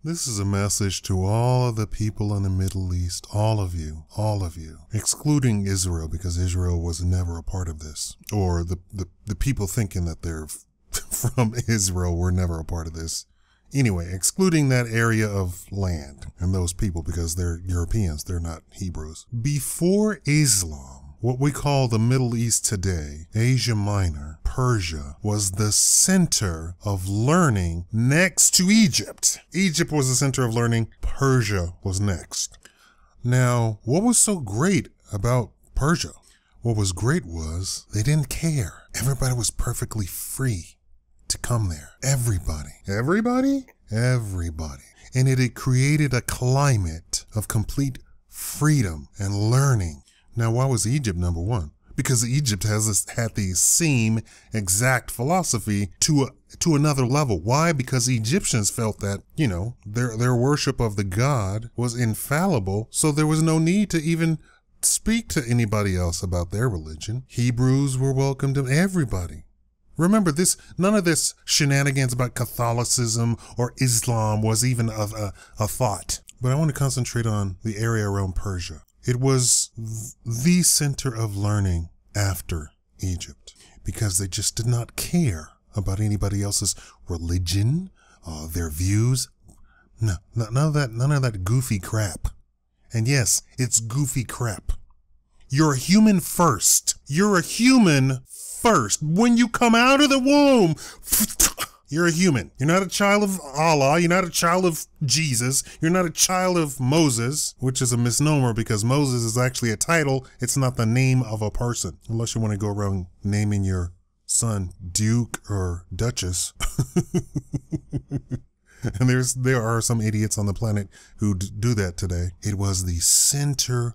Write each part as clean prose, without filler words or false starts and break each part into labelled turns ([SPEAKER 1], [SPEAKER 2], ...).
[SPEAKER 1] This is a message to all of the people in the Middle East, all of you, excluding Israel, because Israel was never a part of this, or the people thinking that they're from Israel were never a part of this. Anyway, excluding that area of land and those people because they're Europeans, they're not Hebrews. Before Islam, what we call the Middle East today, Asia Minor, Persia, was the center of learning next to Egypt. Egypt was the center of learning. Persia was next. Now, what was so great about Persia? What was great was they didn't care. Everybody was perfectly free to come there. Everybody. Everybody? Everybody. And it had created a climate of complete freedom and learning. Now, why was Egypt number one? Because Egypt had the same exact philosophy to another level. Why? Because Egyptians felt that, their worship of the god was infallible, so there was no need to even speak to anybody else about their religion. Hebrews were welcome to everybody. Remember this, none of this shenanigans about Catholicism or Islam was even a thought. But I want to concentrate on the area around Persia. It was the center of learning after Egypt because they just did not care about anybody else's religion, their views. No, none of that goofy crap. And yes, it's goofy crap. You're a human first. You're a human first. When you come out of the womb, you're a human. You're not a child of Allah. You're not a child of Jesus. You're not a child of Moses, which is a misnomer because Moses is actually a title. It's not the name of a person, unless you want to go around naming your son Duke or Duchess. And there are some idiots on the planet who do that today. It was the center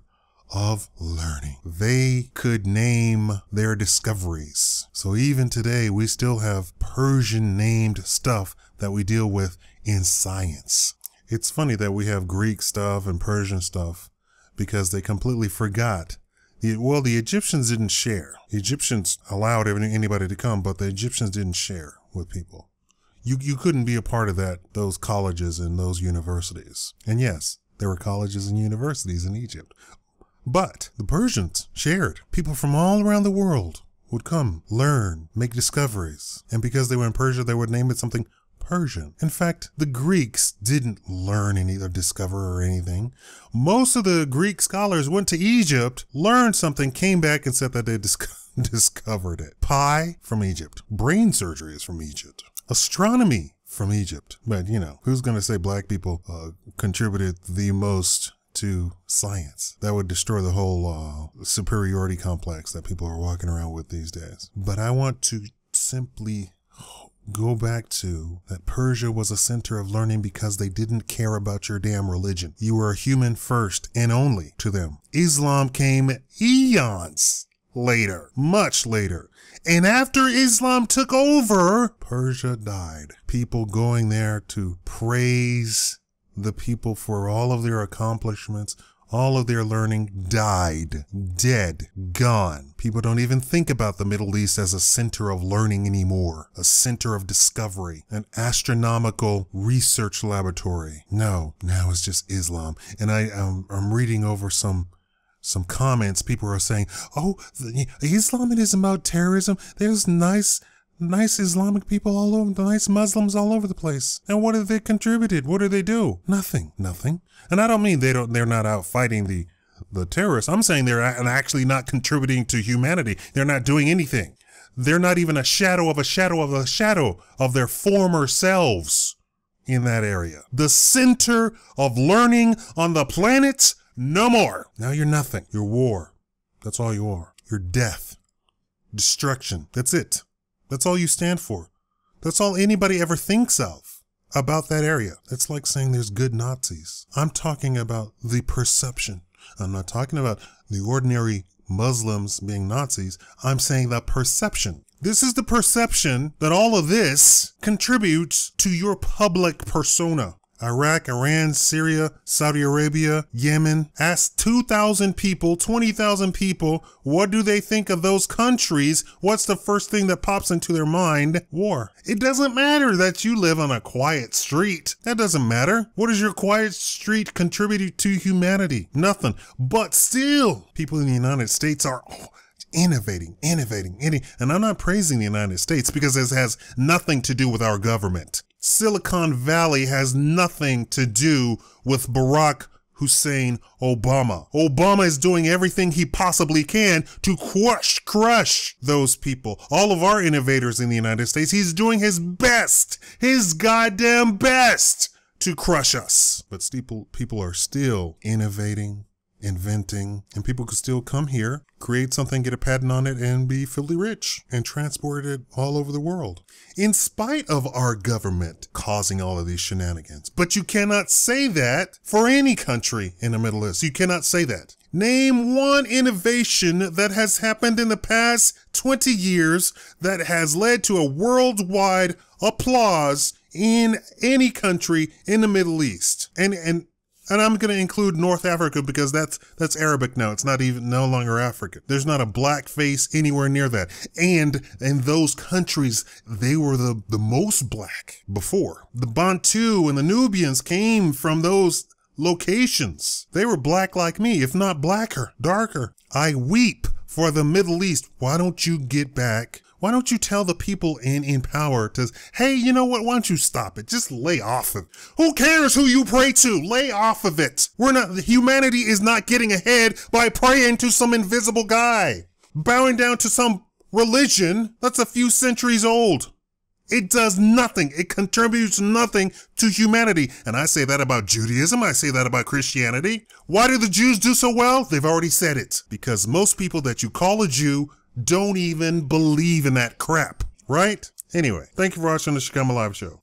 [SPEAKER 1] of learning. They could name their discoveries. So even today, we still have Persian named stuff that we deal with in science. It's funny that we have Greek stuff and Persian stuff because they completely forgot. The Egyptians didn't share. The Egyptians allowed anybody to come, but the Egyptians didn't share with people. You couldn't be a part of those colleges and those universities. And yes, there were colleges and universities in Egypt. But the Persians shared. People from all around the world would come, learn, make discoveries. And because they were in Persia, they would name it something Persian. In fact, the Greeks didn't learn or discover or anything. Most of the Greek scholars went to Egypt, learned something, came back and said that they discovered it. Pie from Egypt. Brain surgery is from Egypt. Astronomy from Egypt. But, who's going to say black people contributed the most to science? That would destroy the whole superiority complex that people are walking around with these days. But I want to simply go back to that Persia was a center of learning because they didn't care about your damn religion. You were a human first and only to them. Islam came eons later, much later. And after Islam took over, Persia died. People going there to praise the people for all of their accomplishments, all of their learning, died, dead, gone. People don't even think about the Middle East as a center of learning anymore, a center of discovery, an astronomical research laboratory. No, now it's just Islam. And I'm reading over some comments. People are saying, Islam is about terrorism. There's nice Islamic people all over, nice Muslims all over the place. And what have they contributed? What do they do? Nothing. And I don't mean they're not out fighting the terrorists. I'm saying they're actually not contributing to humanity. They're not doing anything. They're not even a shadow of a shadow of a shadow of their former selves in that area. The center of learning on the planet, no more. Now you're nothing. You're war. That's all you are. You're death. Destruction. That's it. That's all you stand for. That's all anybody ever thinks of about that area. It's like saying there's good Nazis. I'm talking about the perception. I'm not talking about the ordinary Muslims being Nazis. I'm saying the perception. This is the perception that all of this contributes to your public persona. Iraq, Iran, Syria, Saudi Arabia, Yemen. Ask 2,000 people, 20,000 people, what do they think of those countries? What's the first thing that pops into their mind? War. It doesn't matter that you live on a quiet street. That doesn't matter. What does your quiet street contribute to humanity? Nothing. But still, people in the United States are innovating. And I'm not praising the United States because this has nothing to do with our government. Silicon Valley has nothing to do with Barack Hussein Obama. Obama is doing everything he possibly can to crush those people. All of our innovators in the United States, he's doing his best, his goddamn best to crush us. But people are still innovating, inventing, and people could still come here, create something, get a patent on it, and be filthy rich and transport it all over the world. In spite of our government causing all of these shenanigans. But you cannot say that for any country in the Middle East. You cannot say that. Name one innovation that has happened in the past 20 years that has led to a worldwide applause in any country in the Middle East. And I'm going to include North Africa because that's Arabic now. It's not even no longer African. There's not a black face anywhere near that. And in those countries, they were the most black before. The Bantu and the Nubians came from those locations. They were black like me, if not blacker, darker. I weep for the Middle East. Why don't you get back? Why don't you tell the people in power to, hey, you know what? Why don't you stop it? Just lay off of it. Who cares who you pray to? Lay off of it. Humanity is not getting ahead by praying to some invisible guy. Bowing down to some religion that's a few centuries old. It does nothing. It contributes nothing to humanity. And I say that about Judaism. I say that about Christianity. Why do the Jews do so well? They've already said it. Because most people that you call a Jew don't even believe in that crap, right? Anyway, thank you for watching the Shakaama Live Show.